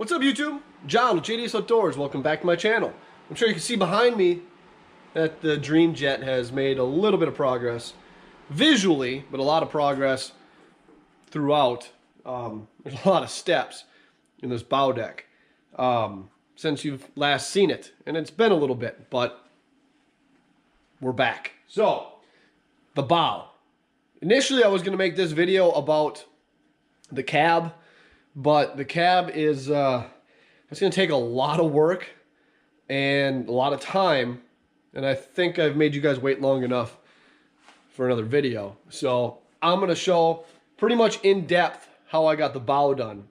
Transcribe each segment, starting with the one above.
What's up, YouTube? John with JDS Outdoors. Welcome back to my channel. I'm sure you can see behind me that the Dream Jet has made a little bit of progress visually, but a lot of progress throughout. There's a lot of steps in this bow deck since you've last seen it, and it's been a little bit, but we're back. So, the bow. Initially, I was going to make this video about the cab, but the cab is it's going to take a lot of work and a lot of time, and I think I've made you guys wait long enough for another video. So I'm going to show pretty much in depth how I got the bow done.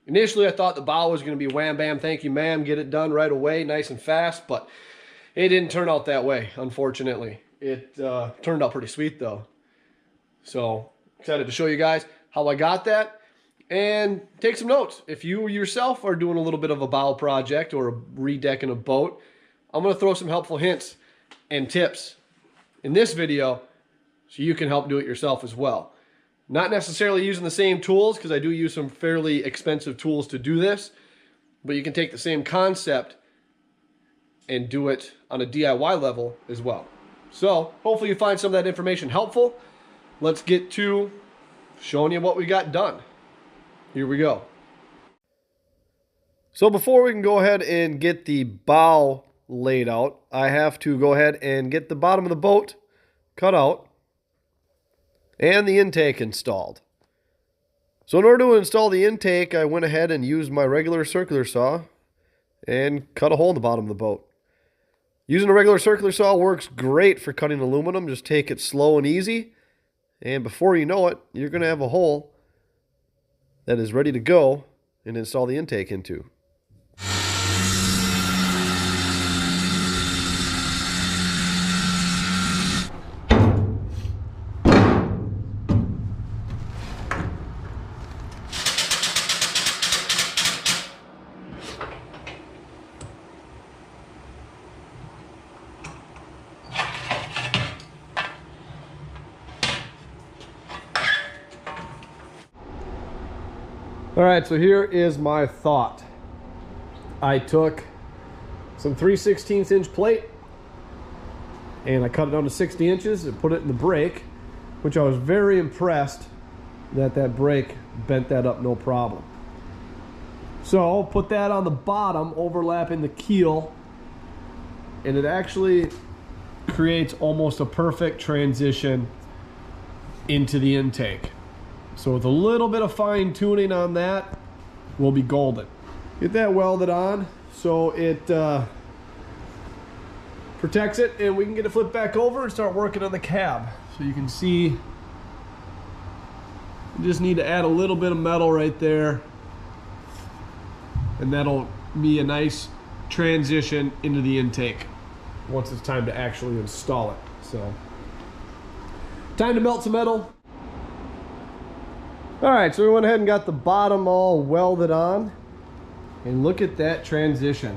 Initially, I thought the bow was going to be wham bam, thank you ma'am, get it done right away, nice and fast, but it didn't turn out that way, unfortunately. It turned out pretty sweet though. So excited to show you guys how I got that. And take some notes. If you yourself are doing a little bit of a bow project or redecking a boat, I'm going to throw some helpful hints and tips in this video so you can help do it yourself as well. Not necessarily using the same tools, because I do use some fairly expensive tools to do this, but you can take the same concept and do it on a DIY level as well. So hopefully you find some of that information helpful. Let's get to showing you what we got done. Here we go. So before we can go ahead and get the bow laid out, I have to go ahead and get the bottom of the boat cut out and the intake installed. So in order to install the intake, I went ahead and used my regular circular saw and cut a hole in the bottom of the boat. Using a regular circular saw works great for cutting aluminum. Just take it slow and easy, and before you know it, you're going to have a hole that is ready to go and install the intake into. All right, so here is my thought. I took some 3/16 inch plate and I cut it down to 60 inches and put it in the brake, which I was very impressed that that brake bent that up no problem. So put that on the bottom, overlapping the keel, and it actually creates almost a perfect transition into the intake. So with a little bit of fine tuning on that, we'll be golden. Get that welded on so it protects it, and we can get it flipped back over and start working on the cab. So you can see, you just need to add a little bit of metal right there, and that'll be a nice transition into the intake once it's time to actually install it. So, time to melt some metal. Alright, so we went ahead and got the bottom all welded on, and look at that transition.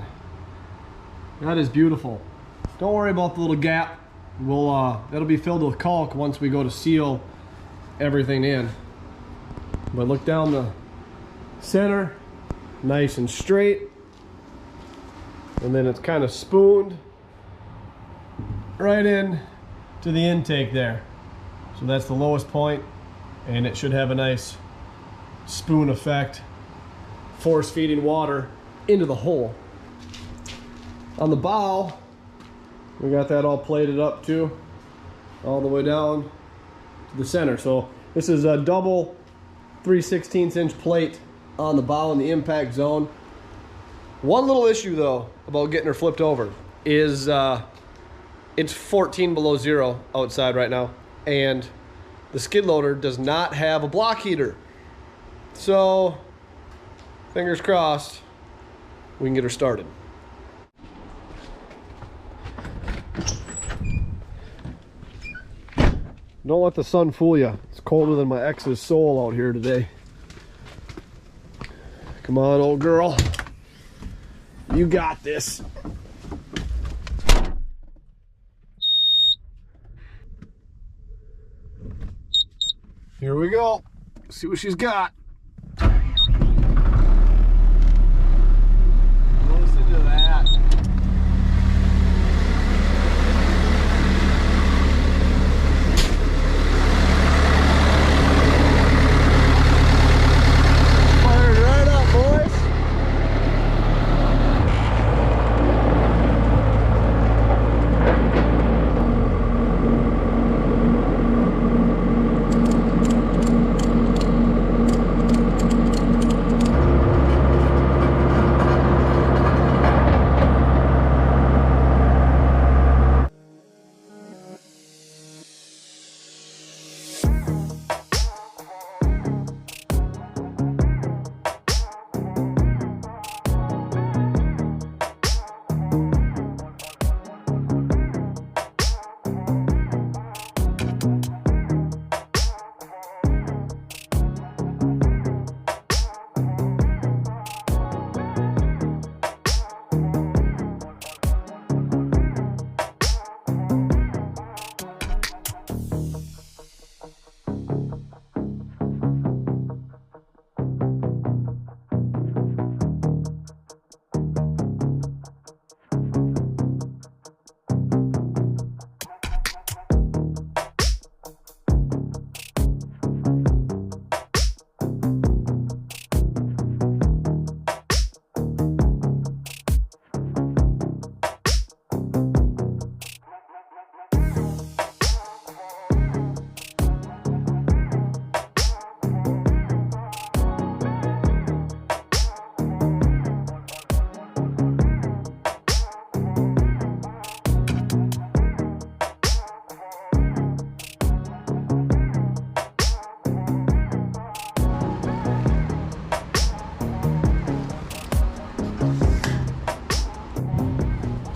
That is beautiful. Don't worry about the little gap. It'll be filled with caulk once we go to seal everything in. But look down the center, nice and straight, and then it's kind of spooned right in to the intake there. So that's the lowest point, and it should have a nice spoon effect, force feeding water into the hole. On the bow, we got that all plated up too, all the way down to the center. So this is a double 3/16 inch plate on the bow in the impact zone. One little issue though about getting her flipped over is it's 14 below zero outside right now, and the skid loader does not have a block heater. So, fingers crossed, we can get her started. Don't let the sun fool you. It's colder than my ex's soul out here today. Come on, old girl. You got this. Here we go. See what she's got.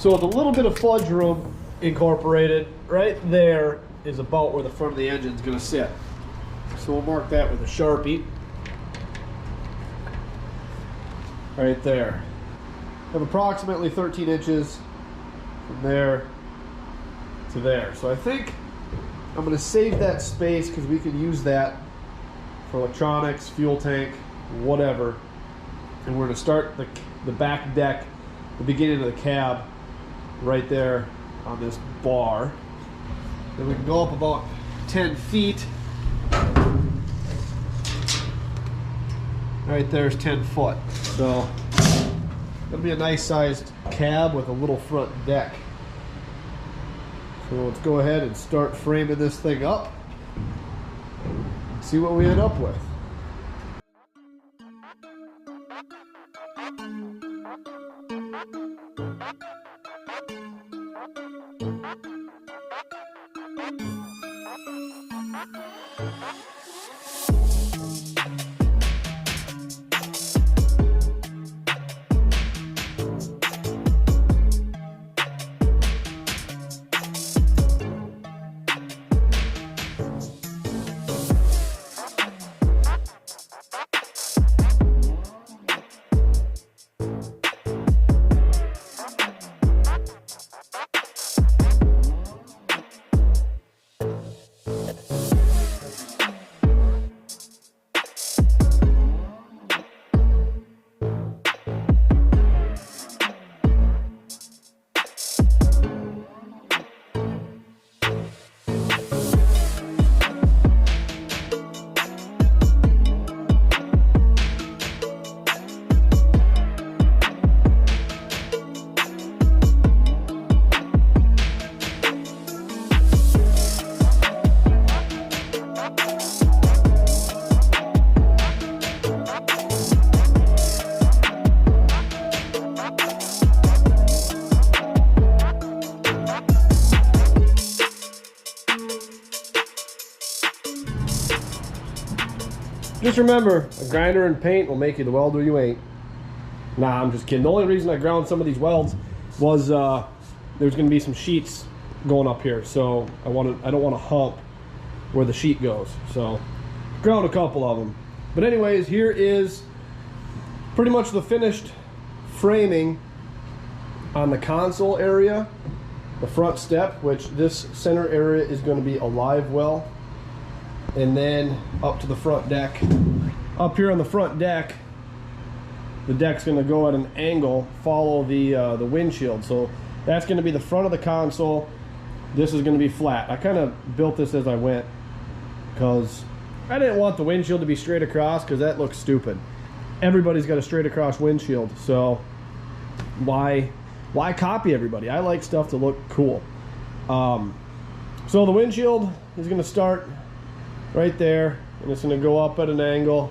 So with a little bit of fudge room incorporated, right there is about where the front of the engine is going to sit. So we'll mark that with a Sharpie. Right there. I have approximately 13 inches from there to there. So I think I'm going to save that space because we can use that for electronics, fuel tank, whatever. And we're going to start the back deck, the beginning of the cab, right there on this bar. Then we can go up about 10 feet. Right there's 10 foot. So it'll be a nice sized cab with a little front deck. So let's go ahead and start framing this thing up and see what we end up with. Just remember, a grinder and paint will make you the welder you ain't. Nah, I'm just kidding. The only reason I ground some of these welds was there's going to be some sheets going up here, so I don't want to hump where the sheet goes. So ground a couple of them. But anyways, here is pretty much the finished framing on the console area, the front step, which this center area is going to be a live well. And then up to the front deck. Up here on the front deck, the deck's going to go at an angle, follow the windshield. So that's going to be the front of the console. This is going to be flat. I kind of built this as I went because I didn't want the windshield to be straight across because that looks stupid. Everybody's got a straight across windshield, so why copy everybody? I like stuff to look cool. So the windshield is going to start right there, and it's going to go up at an angle,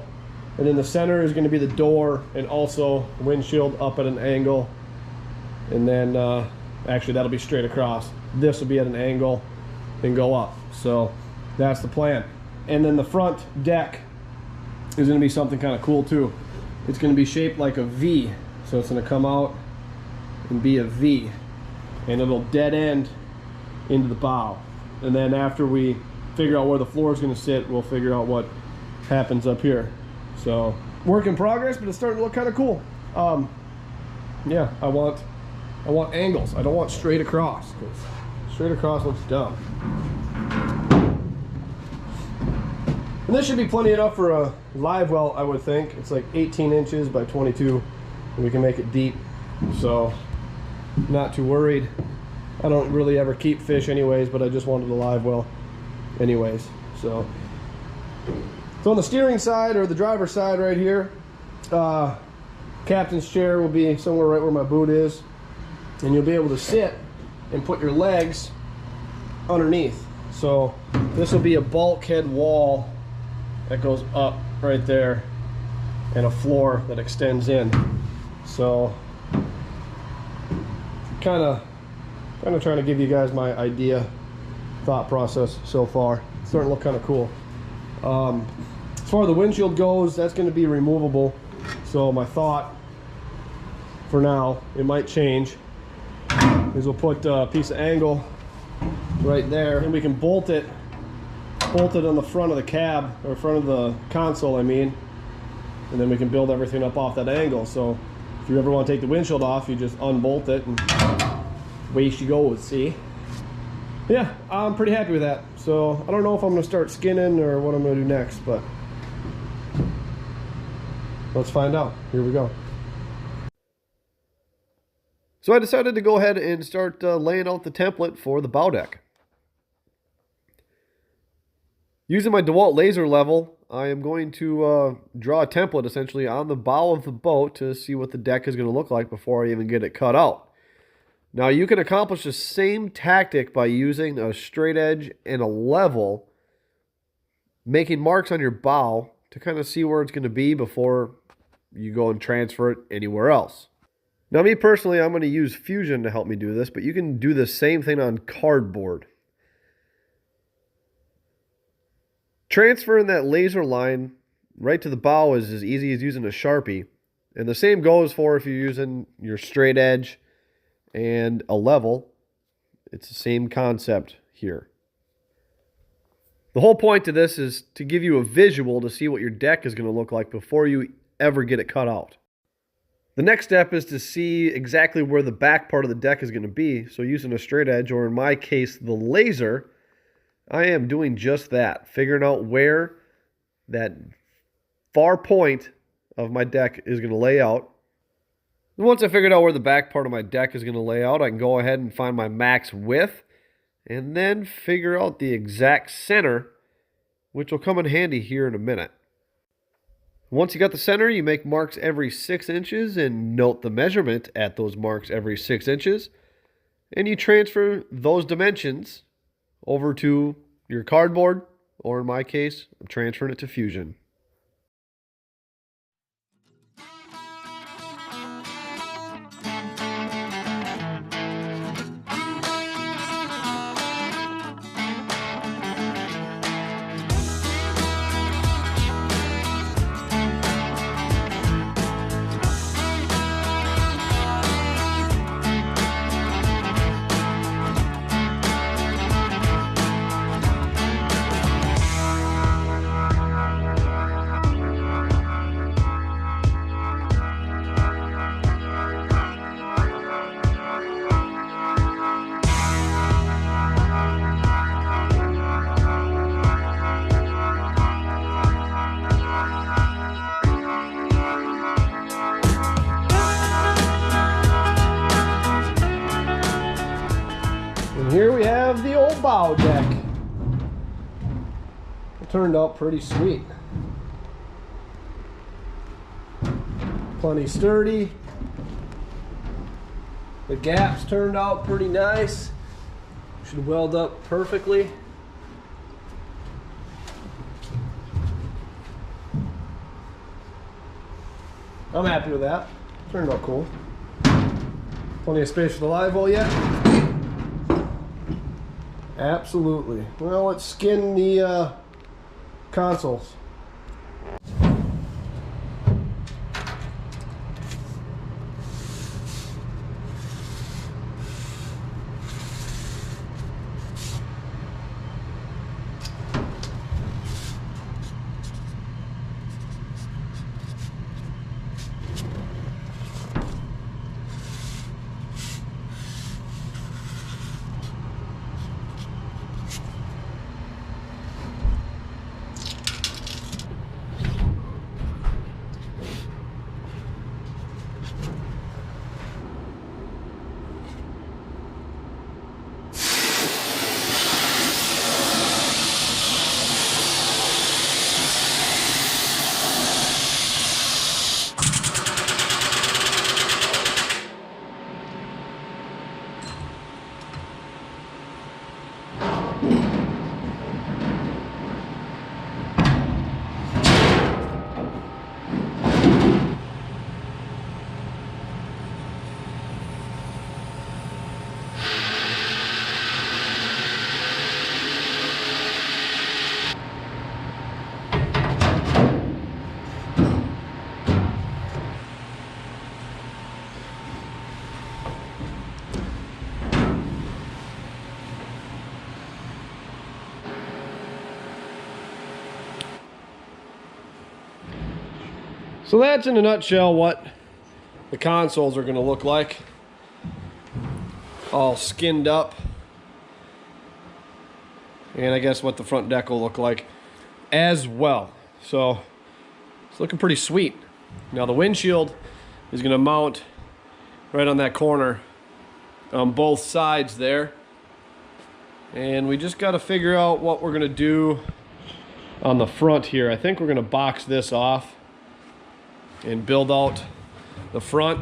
and in the center is going to be the door and also windshield up at an angle, and then actually that'll be straight across. This will be at an angle and go up. So that's the plan. And then the front deck is going to be something kind of cool too. It's going to be shaped like a V, so it's going to come out and be a V, and it'll dead end into the bow. And then after we figure out where the floor is going to sit, we'll figure out what happens up here. So work in progress, but it's starting to look kind of cool. Yeah, I want angles. I don't want straight across, because straight across looks dumb. And this should be plenty enough for a live well, I would think. It's like 18 inches by 22, and we can make it deep, so not too worried. I don't really ever keep fish anyways, but I just wanted a live well anyways. So on the steering side, or the driver's side right here, captain's chair will be somewhere right where my boot is, and you'll be able to sit and put your legs underneath. So this will be a bulkhead wall that goes up right there and a floor that extends in. So kind of trying to give you guys my thought process so far. It's starting to look kind of cool. As far as the windshield goes, that's going to be removable. So my thought for now, it might change, is we'll put a piece of angle right there, and we can bolt it on the front of the cab, or front of the console, I mean, and then we can build everything up off that angle. So if you ever want to take the windshield off, you just unbolt it and away she goes, see? Yeah, I'm pretty happy with that. So I don't know if I'm going to start skinning or what I'm going to do next, but let's find out. Here we go. So I decided to go ahead and start laying out the template for the bow deck. Using my DeWalt laser level, I am going to draw a template essentially on the bow of the boat to see what the deck is going to look like before I even get it cut out. Now you can accomplish the same tactic by using a straight edge and a level, making marks on your bow to kind of see where it's going to be before you go and transfer it anywhere else. Now me personally, I'm going to use Fusion to help me do this, but you can do the same thing on cardboard. Transferring that laser line right to the bow is as easy as using a Sharpie. And the same goes for if you're using your straight edge and a level. It's the same concept here. The whole point to this is to give you a visual to see what your deck is going to look like before you ever get it cut out. The next step is to see exactly where the back part of the deck is going to be. So using a straight edge, or in my case, the laser, I am doing just that, figuring out where that far point of my deck is going to lay out. And once I figured out where the back part of my deck is going to lay out, I can go ahead and find my max width and then figure out the exact center, which will come in handy here in a minute. Once you got the center, you make marks every 6 inches and note the measurement at those marks every 6 inches. And you transfer those dimensions over to your cardboard, or in my case, I'm transferring it to Fusion. Here we have the old bow deck. It turned out pretty sweet. Plenty sturdy. The gaps turned out pretty nice. Should weld up perfectly. I'm happy with that. Turned out cool. Plenty of space for the live well yet. Absolutely. Well, let's skin the consoles. So that's in a nutshell what the consoles are going to look like. All skinned up. And I guess what the front deck will look like as well. So it's looking pretty sweet. Now the windshield is going to mount right on that corner on both sides there. And we just got to figure out what we're going to do on the front here. I think we're going to box this off and build out the front,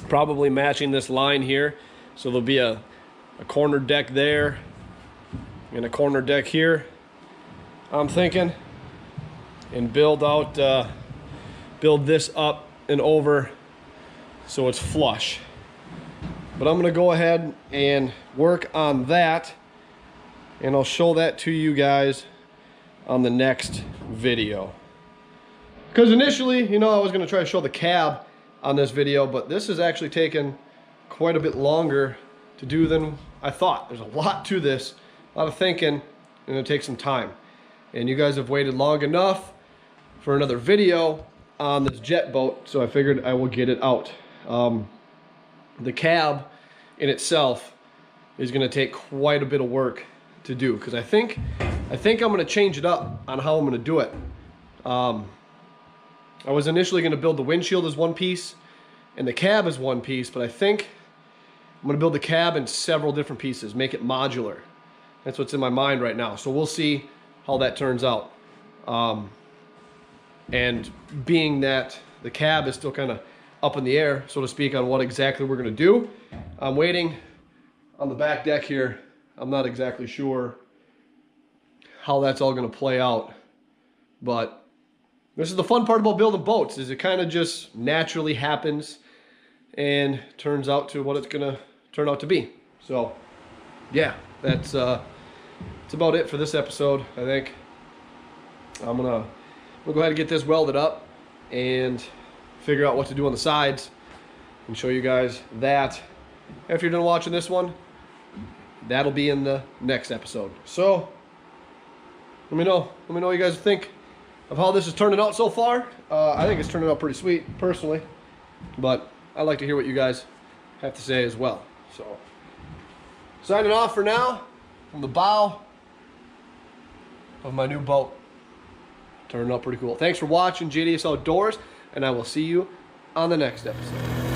probably matching this line here. So there'll be a corner deck there and a corner deck here, I'm thinking, and build this up and over so it's flush. But I'm gonna go ahead and work on that, and I'll show that to you guys on the next video. Because initially, you know, I was gonna try to show the cab on this video, but this has actually taken quite a bit longer to do than I thought. There's a lot to this, a lot of thinking, and it takes some time. And you guys have waited long enough for another video on this jet boat, so I figured I will get it out. The cab in itself is gonna take quite a bit of work to do, because I think I'm gonna change it up on how I'm gonna do it. I was initially gonna build the windshield as one piece and the cab as one piece, but I think I'm gonna build the cab in several different pieces, make it modular. That's what's in my mind right now. So we'll see how that turns out. And being that the cab is still kind of up in the air, so to speak, on what exactly we're gonna do, I'm waiting on the back deck here. I'm not exactly sure how that's all gonna play out, but this is the fun part about building boats, is it kind of just naturally happens and turns out to what it's gonna turn out to be. So yeah, that's about it for this episode. I think we'll go ahead and get this welded up and figure out what to do on the sides and show you guys that. After you're done watching this one, that'll be in the next episode. So let me know what you guys think of how this is turning out so far. I think it's turning out pretty sweet, personally, but I'd like to hear what you guys have to say as well. So, signing off for now from the bow of my new boat. Turning out pretty cool. Thanks for watching JDS Outdoors, and I will see you on the next episode.